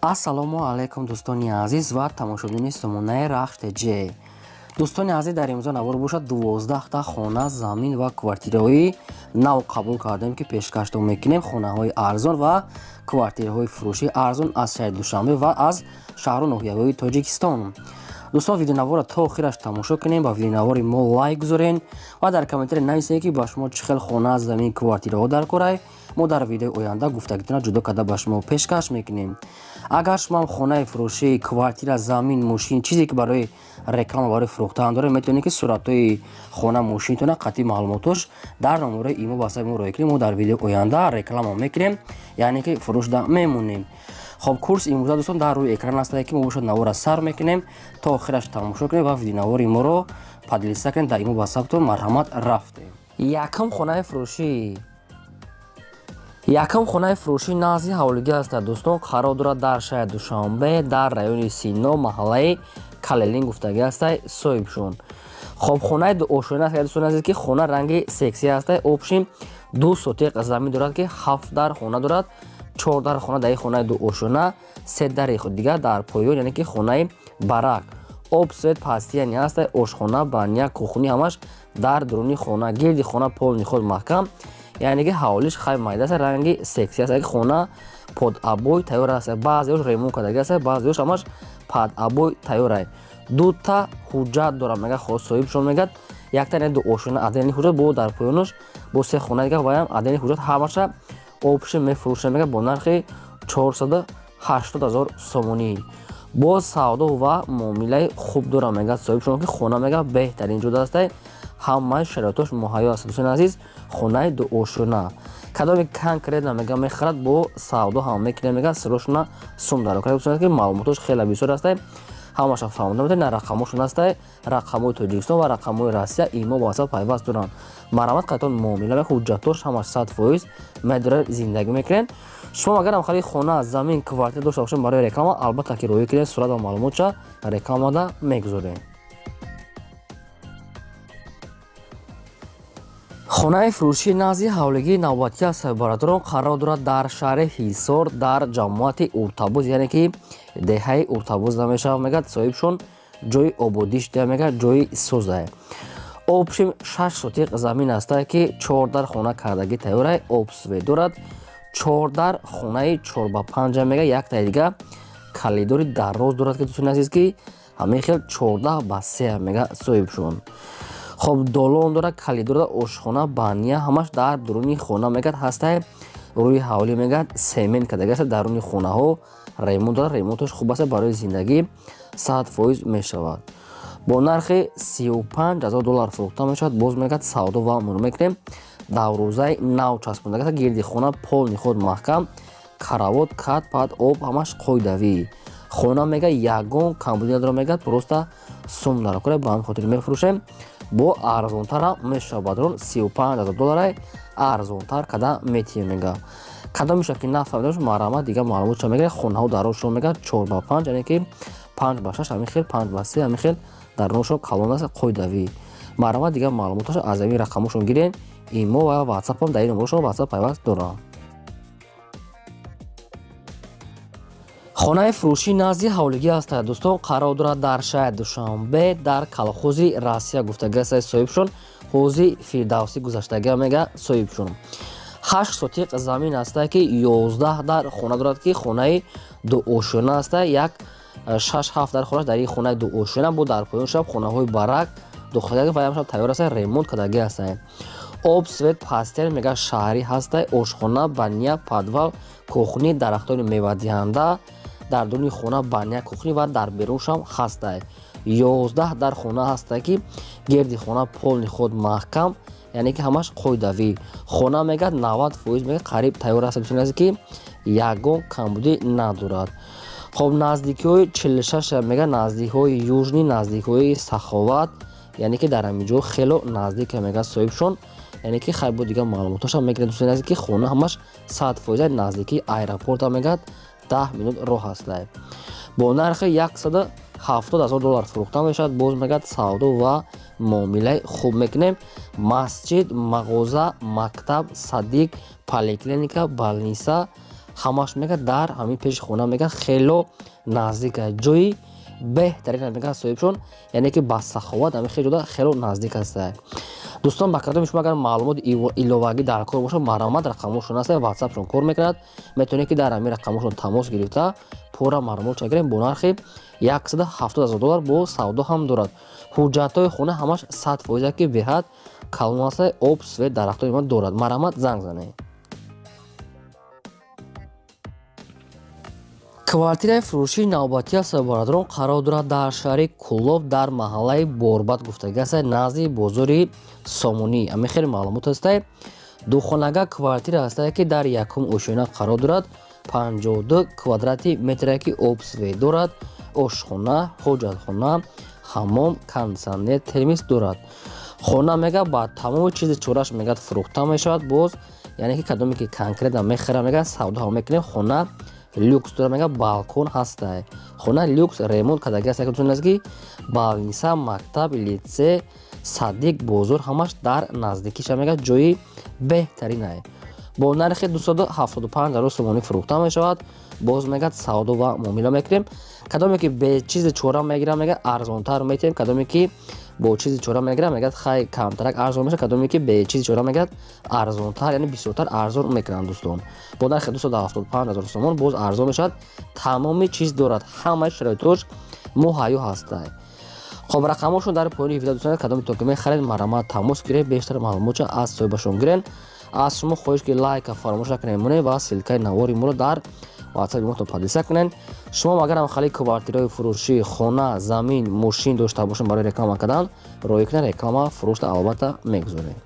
ассалому алайкум дӯстони азиз ва тамошобини сомонаи RAHSH TJ. дӯстони азиз, дар имрӯза навор бошад 12 хона, замин ва квартираҳои нав қабул кардем ки пешкашдо мекунем. Хонаҳои арзон ва квартираҳои фурӯши арзон аз шаҳри Душанбе ва аз Шахру Нохияхои Тоҷикистон. Дӯстон, видеонавора то охираш тамошо кунем, ба видеонавори мо лайк гузорен ва дар комментари нависед ки ба шумо чӣ хел хона, замин, квартираҳо даркорай. Мо дар видеои оянда гуфтагитона ҷудо карда ба шумо пешкаш мекунем. Агар шумо хонаи фурӯшӣ, квартира, замин, мошин, чизе ки барои реклама, барои фурӯхтан доред, метавонед ки суратҳои хона, мошинтона, қатъи маълумотош дар номераи имо ба саби мо роя кунед. Мо дар видеои оянда реклама мекунем, яъне ки фурӯшда мемонем. خب کورس امروز دوستان در روی اکران است که ما باشد نوار را سر میکنیم تا آخرش تماشا کنیم و ویدیو نواری ما رو پادلیسته کنیم. در ایمو با ثبتون مرحمت رفتیم. یکم خانه فروشی نازی حولگی است دوستان. قرار دارد در شهر دوشنبه در رایون سینو محله کاللین گفتگی است صاحبشون. خب خانه دو آشونه است دوستان عزیز که خانه رنگ سکسی است. آپشن 2 سوتیق زمین دارد که 7 در خانه دارد. 4 در خانه در خانه دو آشونه، 3 در خود دیگر در پایان، یعنی که خانه برک. آب سوئد پستی یعنی است آشخانه، بانیا، کوخنی همش در درونی خانه. گردی خانه پول خود محکم، یعنی که حوالش خیلی مایده است. رنگی سکسی است. خانه پاد ابوی تیار است. بعضیش ریمون کرده است، بعضیش همش پاد ابوی تیار است. 2 تا حجت دارم میگه خاص صاحبشون میگه. یک تا دو آشونه ادنی حجت بود در پایانش با 3 خانه دیگه وایم ادنی حجت همش آپشن میفروشه میگه با نرخ 480,000 سومونی. با سودا و معامله خوب داره میگه صاحبشون که خونه میگه بهترین جوده است. همه شرایطش مهیا است دوستان عزیز. خونه دو آشونه کدام کنکریت نمیگه میخرد با سودا هم میکنه میگه سروشنا سوم داره که دوستان که معلوماتش خیلی بسیار است. همش فهمیده میده. نه رقمشون است رقمای تاجیکستان و رقمای روسیه ایما با واسط پیوست دارن. مرامت قطعا معامله و حجتاش همش 100% مدره زندگی میکنن. شما اگر هم خالی خانه، زمین، کوارتر داشته باشین برای رکلام البته که روی کنید صورت و معلوماتش رکلام دا میگذارین. خانه فروشی نازی حولگی نوبتی است برادران. قرار دارد در شهر حصار در جماعت اتوبوس، یعنی که دهه اتوبوس نمیشه میگه صاحبشون جای آبادیش ده میگه جای سوزه. آپشن 6 سوتیق زمین است که 4 در خانه کردگی تیاره. آبسوی دارد 4 در خانه 4 با 5 میگه. یک تا دیگه کلیدوری دراز دارد که دوستان عزیز که همه خیلی 14 با 3 میگه صاحبشون. خب دالون داره، کلیدور داره، آشخانه، بانیا همش در درونی خانه میگه هسته. روی حوالی میگه سیمن کدگی است. درونی خانه ها ریمونت داره. ریمونتش خوب است برای زندگی 100% میشود. با نرخ 35,000 دلار فروخته میشود. باز میگه سودا و امور میکنیم. در روزای نو چسبونده است. گردی خانه پول خود محکم، کراوات، کات، پاد، آب همش قاعدوی. خانه میگه یگان کمبودی نداره میگه پروستا سوم داره کنه با هم خاطر میفروشیم. با ارزون تر میشه بدرون 35,000 دلار ارزون تر کدا میتیه میگه. کدا میشه که نفهمیدش مرامت دیگه معلومات چه میگه. خونه ها دروشون میگه 4 با 5، یعنی که 5 با 6 همیخیل، 5 با 3 همیخیل در نوشو کلون است قاعدوی. مرامت دیگه معلوماتش از این رقمشون گیرین. ایمو و واتساپ هم در این نمبرشون واتساپ پیوست دارن. خانه فروشی نازی حولگی است دوستان. قرار دارد در شهر دوشنبه در کالخوزی راسیا گفتگی است صاحبشون. حوزه فردوسی گذشتگی میگه صاحبشون. 8 سوتیق زمین است که 11 در خانه دارد که خانه دو آشونه است. یک 6-7 در خانه در این خانه دو آشونه بود. در پایان شب خانه های برک دو خانه و شب تیار است. ریمونت کردگی است. آب سوئد پاستر میگه شهری هست. آشخانه، بانیا، پادوال، کوخنی، درختان میوه دهنده در درون خانه، بانیا، کوخنی و در بیرونش هم هست. 11 در خانه هست که گردی خانه پول خود محکم، یعنی که همش قاعدوی. خانه میگه 90% میگه قریب تیار است دوستان که یگان کمبودی ندارد. خب نزدیکی های 46 میگه نزدیک های یوژنی، نزدیک های سخاوت، یعنی که در همینجا خیلی نزدیک میگه صاحبشون. یعنی که خیلی دیگه معلوماتش هم میگه دوستان که خانه همش 100% نزدیکی ایرپورت هم میگه 10 minut راه است. با نرخ 170,000 دلار فروخته میشد. باز میگه سودا و معامله خوب میکنیم. مسجد، مغازه، مکتب، صدیق، پلیکلینیکا، بالنیسا ҳамаш мега дар ҳамин пеши хона мега хело наздик аст, ҷои беҳтарин мега соҳибшон, яъне ки ба саховат ҳамин хело ҷуда хело наздик аст. дӯстон ба кадоми шумо агар маълумоти иловагӣ дар кор бошад, маромат рақамошон аст, ватсапшон кор мекунад, метавонед ки дар ҳамин рақамошон тамос гирифта пурра маълумотро гирем бо нархи $170,000 бо савдо ҳам дорад. ҳуҷҷатҳои хона ҳамаш 100% ки беҳад калон аст, об, свет, дарахтои ма дорад. маромат занг занед. квартираи фурӯшии навбатӣ аст бародарон, қарор дорад дар шаҳри Куллоб дар маҳаллаи Борбад гуфтагӣ аст, назди бозори Сомонӣ. ҳамин хеле маълумот аст. духонага квартира аст ки дар якум ошина қарор дорад, 52 квадрати метр ки об, свет дорад, ошхона, ҳоҷатхона, ҳаммом, кондитсионер, термис дорад. хона мега ба тамоми чизи чораш мега фурӯхта мешавад. боз яъне ки кадоме ки конкретно мехера мега савдо мекунем. хона люкс дорад, мега балкон ҳаста. хона люкс ремонт кардаги аст, ки балниса, мактаб, литсе, садик, бозор ҳамаш дар наздикиша мега ҷои беҳтарин аст. бо нархи $275,000 сомонӣ фурӯхта мешавад. боз мега савдо ва муомила мекунем. кадоме ки бе чизи чора мегирам мега арзонтар метем, кадоме ки бо чизи чора мегирам мега хай камтарак арзон мешавад, кадоме ки бе чизи чора мега арзонтар, яъне бисёртар арзон мекунанд. дӯстон бо нархи $275,000 сомон боз арзон мешавад. тамоми чиз дорад, ҳамаи шароитош муҳайё ҳаста. хоб рақамошон дар поёни видео дӯстон, кадоме то ки мехаред маромат тамос гиред, бештар маълумотро аз соҳибашон гирен. аз шумо хоҳиш ки лайка фаромӯш накунед монед ва силкаи навори моро дар ватсапи мо подписа кунед. шумо агар хамхали квартираи фурӯшӣ, хона, замин, мошин дошта бошед, барои реклама кардан роҳӣ кунед, реклама фурӯшта албатта мегузоред.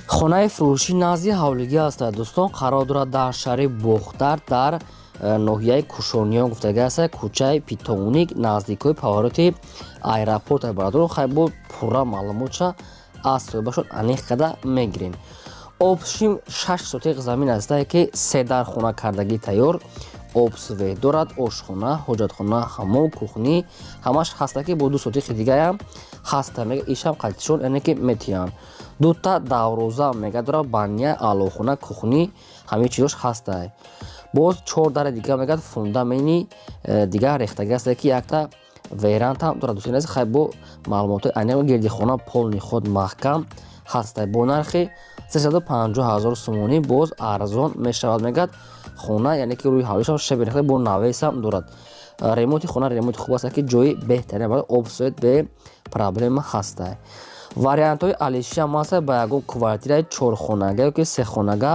хонаи фурӯшӣ назди ҳавлигӣ аст дӯстон, қарор дорад дар шаҳри Бохтар дар ноҳияи Кушониён гуфтагӣ аст, кӯчаи Питоуник наздикои павороти аэропорт бародарон. хайбо пурра маълумотша аз соҳибашон аниқ карда мегирем. обшим 6 сотиқ замин аст ки 3 дар хона кардагӣ тайёр, об, свет дорад, ошхона, ҳоҷатхона, ҳаммом, кухнӣ ҳамаш ҳаста ки бо 2 сотиқи дигаram ҳаста мега ишам қалтишон, яъне ки метиян. дута давроза мега дорад, баня, алохона, кухнӣ ҳамин чизош ҳаста. боз 4 дар дигар мега фундамени дигар рехтагӣ аст ки якта веранд ҳам дорад. дӯстон хай бо маълумоти аниқ гирди хона полни худ маҳкам ҳаста. бо нархи $350,000 сомонӣ боз арзон мешавад мегад. хона яъне ки рӯи ҳавлиша шеби рехта бо навесам дорад. ремонти хона ремонти хуб аст ки ҷои беҳтарин ба об, свет бе проблема ҳаста. вариантҳои алиша ҳам аст. ба ягон квартираи 4хонага ёки 3хонага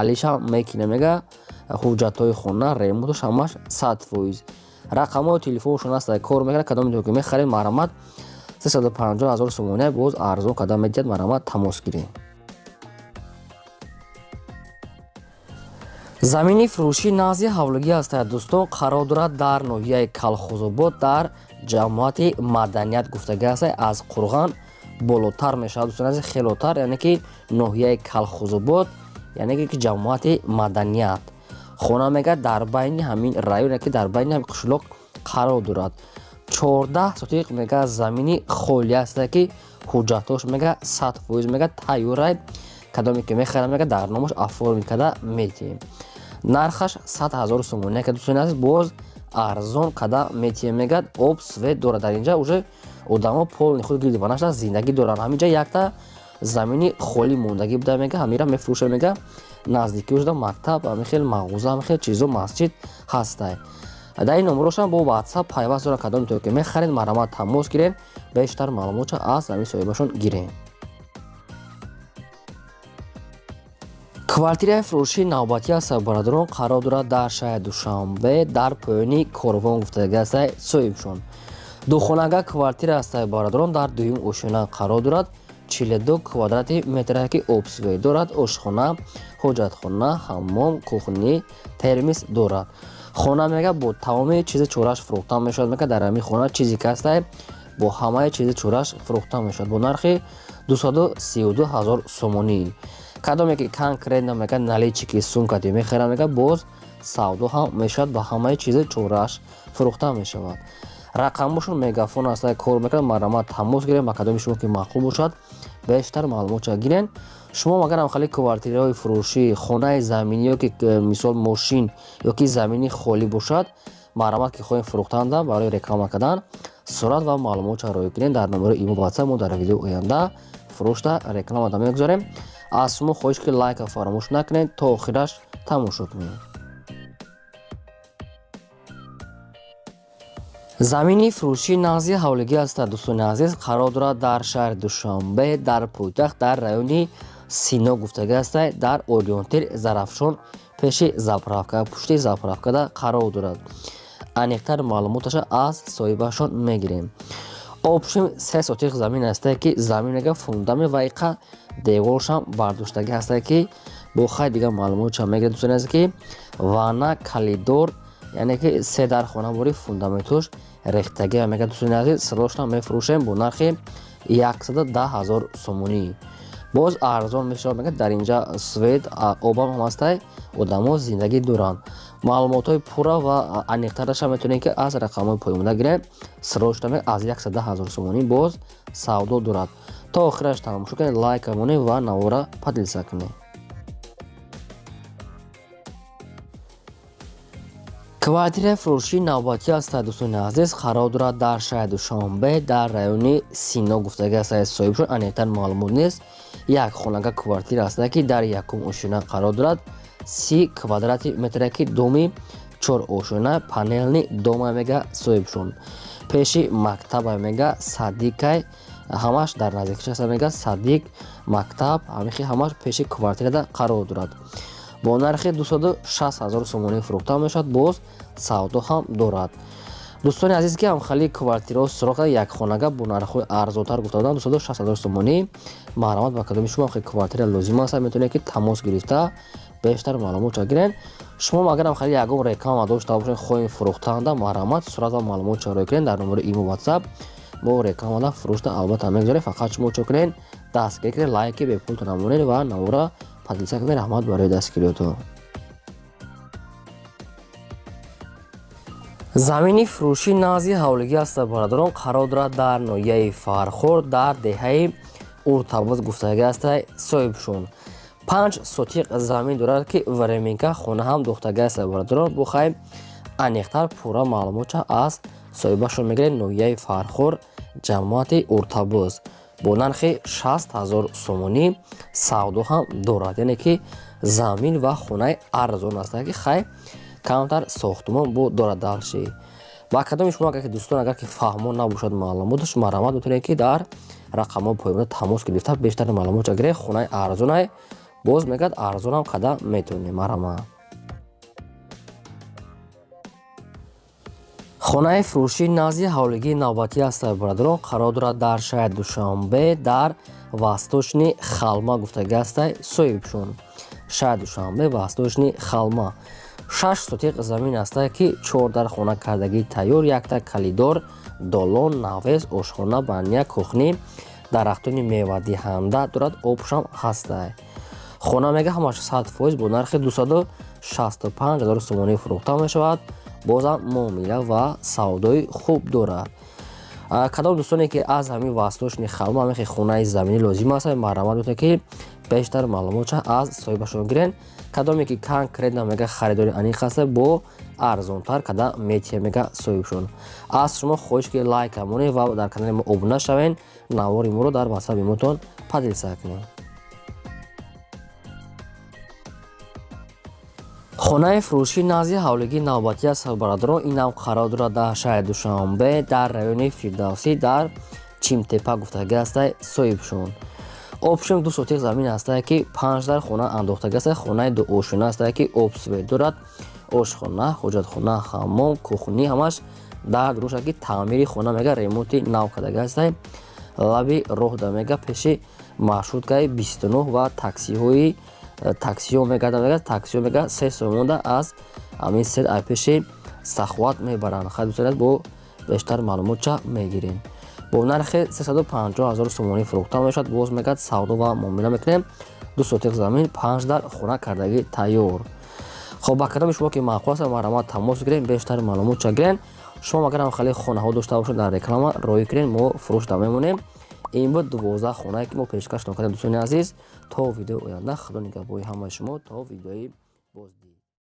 алиша мекина мега. ҳуҷҷатҳои хона ремонтош ҳамаш 100%. рақамҳои телефоншон аст, кор мекунад, кадоме ки мехаред маромат $350,000 сомонӣ боз арзон карда медиҳад, маромат тамос гиред. замини фурӯшӣ назди ҳавлигӣ аст дӯстон, қарор дорад дар ноҳияи Калхозобод дар ҷамоати маданият гуфтагӣ аст. аз Қурған болотар мешавад дӯстон, хелотар, яъне ки ноҳияи Калхозобод, яъне ки ҷамоати маданият. хона мега дар байни ҳамин район, ки дар байни ҳамин қишлоқ қарор дорад. 14 сотиқ мега замини холӣ аст ки ҳуҷҷатош мега 100% мега тайёрай, кадоме ки мехара мега дар номаш оформил карда метиҳем. нархаш $100,000 сомонӣ ки дӯстон азиз боз арзон карда метиҳем мега. об, свет дорад. дар инҷа уже одамо полни худ гирди ванашда зиндагӣ доранд. ҳаминҷа якта замини холӣ мондагӣ буда мега, ҳамира мефурӯша мега. наздикӣ шуда мактаб, ҳамин хел мағоза, ҳамин хел чизо, масҷид ҳаста. дар ин номерошам бо ватсап пайваст дорад, кадоме то ки мехаред маромат тамос гиред, бештар маълумотша аз ҳамин соҳибашон гиред. квартираи фурӯшии навбатӣ аст бародарон, қарор дорад дар шаҳри Душанбе дар поёни корвон гуфтагӣ аст соҳибшон. духонага квартира аст бародарон, дар дуюм ошина қарор дорад, 42 квадрати метр ки об, свет дорад, ошхона, ҳоҷатхона, ҳаммом, кухнӣ, термис дорад. хона мега бо тамоми чизи чораш фурӯхта мешавад мега. дар ҳамин хона чизи ки аст бо ҳамаи чизи чораш фурӯхта мешавад бо нархи $232,000 сомонӣ. кадоме ки конкретно мега наличики сумкати мехера мега боз савдо ҳам мешавад, ба ҳамаи чизи чораш фурӯхта мешавад. рақамошон мегафон аст, кор мекунад, маромат тамос гирем, ба кадоми шумо ки маъқул бошад бештар маълумотро гирен. шумо агар ҳам хали квартираҳои фурӯшӣ, хонаи заминӣ ё ки мисол мошин ё ки замини холӣ бошад, марҳамат ки хоҳем фурӯхтанда барои реклама кардан, сурат ва маълумотро роё гирен. дар номери имо WhatsApp мо дар видеои оянда фурӯшта рекламада мегузорем. аз шумо хоҳиш ки лайка фаромӯш накунед, то охираш тамошо кунед. замини фурӯшии нағзи ҳавлигӣ ҳастад. дӯстони азиз, қарор дорад дар шаҳри Душанбе, дар пойтахт, дар райони Сино гуфтагӣ ҳастад, дар ориентир Зарафшон пеши заправка, пушти заправкада қарор дорад. аниқтар маълумоташа аз соҳибашон мегирем. обшим 3 сотиқ замин ҳастад ки заминага фундаме ва иқа деворшам бардоштагӣ ҳастад ки бо хай дигар маълумотша мегирем. дӯстони азиз ки ванна калидор, яъне ки 3 дар хонабори фундаментуш рехтагӣ мегирад. дӯстони азиз, силошам мефурӯшем бо нархи 110,000 сомонӣ. боз арзон мешавад. мегӯяд дар инҷа свед обам ҳам ҳастай, одамо зиндагӣ доранд. маълумотҳои пурра ва аниқтараша метавонем ки аз рақамҳои поимода гирем. сироштаме аз 110,000 сомонӣ боз савдо дорад. то охираш тамошо кунед, лайка монед ва навора падилса кунед. квартираи фурӯшии навбатӣ ҳастад. дӯстони азиз, қарор дорад дар шаҳри Душанбе, дар райони Сино гуфтагӣ ҳастад. соҳибшон аниқтар маълумот нест. як хонага квартира ҳастад ки дар якум ошина қарор дорад. 30 квадрати метра ки доми 4 ошина, панелни дома мега соҳибшон. пеши мактаба мега садикай, ҳамаш дар наздикиш ҳаста мега садик мактаб, ҳамихи ҳамаш пеши квартирада қарор дорад. бо нархи 260,000 сомонӣ фурӯхта мешавад. боз савдо ҳам дорад. дӯстони азиз ки ҳамхали квартираҳо суроғ карда якхонага бо нархҳои арзонтар гуфта буданд 260,000 сомонӣ. марҳамат ба кадоми шумо хеле квартира лозим аст, метавонед ки тамос гирифта бештар маълумотро гирен. шумо агар ҳамхали ягон реклама дошта бошед, хоҳем фурӯхтанда, марҳамат сурат ва маълумотро роё кунед. дар номери имо WhatsApp мо рекламада фурӯшта албатта мегузорем. фақат шумо чо кунед, дастгирӣ кунед, лайки бепулто намонед ва навора падилса кунед. раҳмат барои дастгириёто. замини фурӯшии нағзи ҳавлигӣ ҳастад. бародарон, қарор дорад дар ноҳияи Фархор, дар деҳаи уртабоз гуфтагӣ ҳастад. соҳибшон 5 сотиқ замин дорад ки временка хона ҳам дохтагӣ ҳастад. бародарон, бохай аниқтар пурра маълумотша аз соҳибашон мегиред. ноҳияи Фархор, ҷамоати уртабоз, бо нархи 60,000 сомонӣ савдо ҳам дорад. яъне ки замин ва хонаи арзон ҳастад ки хай камтар сохтмон бо дорад дарши. ба кадоми шумо агар ки дӯстон агар ки фаҳмон набошад маълумоташ, марҳамат метавонед ки дар рақамҳои поимода тамос гирифта бештар маълумотро гиред. хонаи арзонай боз мегӯяд арзонам қада метавонем. марҳамат. хонаи фурӯшии нағзи ҳавлигии навбатӣ ҳастад. бародарон, қарор дорад дар шаҳри Душанбе, дар восточни халма гуфтагӣ ҳастад. соҳибшон шаҳри Душанбе, восточни халма 6 сотиқ замин ҳастад ки 4 дар хона кардагии тайёр, якта калидор, долон, навес, ошхона, баня, кухни, дарахтони мевадиҳанда дорад. обшам ҳастад. хона мега ҳамаш 100% бо нархи 265,000 сомонӣ фурӯхта мешавад. бозам муомила ва савдои хуб дорад. кадом дӯстоне ки аз ҳамин восточни халма ҳамихи хонаи заминӣ лозим ҳастад, марҳамат метавонед ки бештар маълумотша аз соҳибашон гирен. кадоме ки конкретно мега харидори аниқ ҳастад, бо арзонтар када метия мега соҳибшон. аз шумо хоҳиш ки лайка монед ва дар канали мо обуна шавен, навори моро дар WhatsApp имотон падилса кунед. хонаи фурӯшии нағзи ҳавлигии навбатӣ ҳастад. бародарон, инам қарор дорад дар шаҳри Душанбе, дар райони Фирдавсӣ, дар Чимтепа гуфтагӣ ҳастад. соҳибшон обшим 2 сотиқ замин ҳастад ки 5 дар хона андохтагӣ ҳастад. хонаи дуошина ҳастад ки обсвет дорад. ошхона, ҳоҷатхона, ҳаммом, кухни ҳамаш дар дуруша ки таъмири хона мега ремонти нав кардагӣ ҳастад. лаби роҳ да мега пеши маршруткаи 29 ва таксиҳо мегардад. таксиҳо мега 3 соат монда аз ҳамин сед ай пеши сахват мебаранд. хай дӯстонед бо бештар маълумотша мегирем. бо нархи 350,000 сомонӣ фурӯхта мешавад. боз мегӯяд савдо ва муомила мекунем. 2 сотиқ замин, 5 дар хона кардагӣ тайёр. хоб ба кадоми шумо ки маъқул аст, марҳамат тамос гирем, бештар маълумотша гирен. шумо агар ҳам хеле хонаҳо дошта бошед, дар реклама роё кунед, мо фурӯшта мемонем. این بود 12 خانه که ما پیشکش نکردیم دوستان عزیز. تا ویدیو آینده خدا نگهدار همه شما. تا ویدیوی بازدید.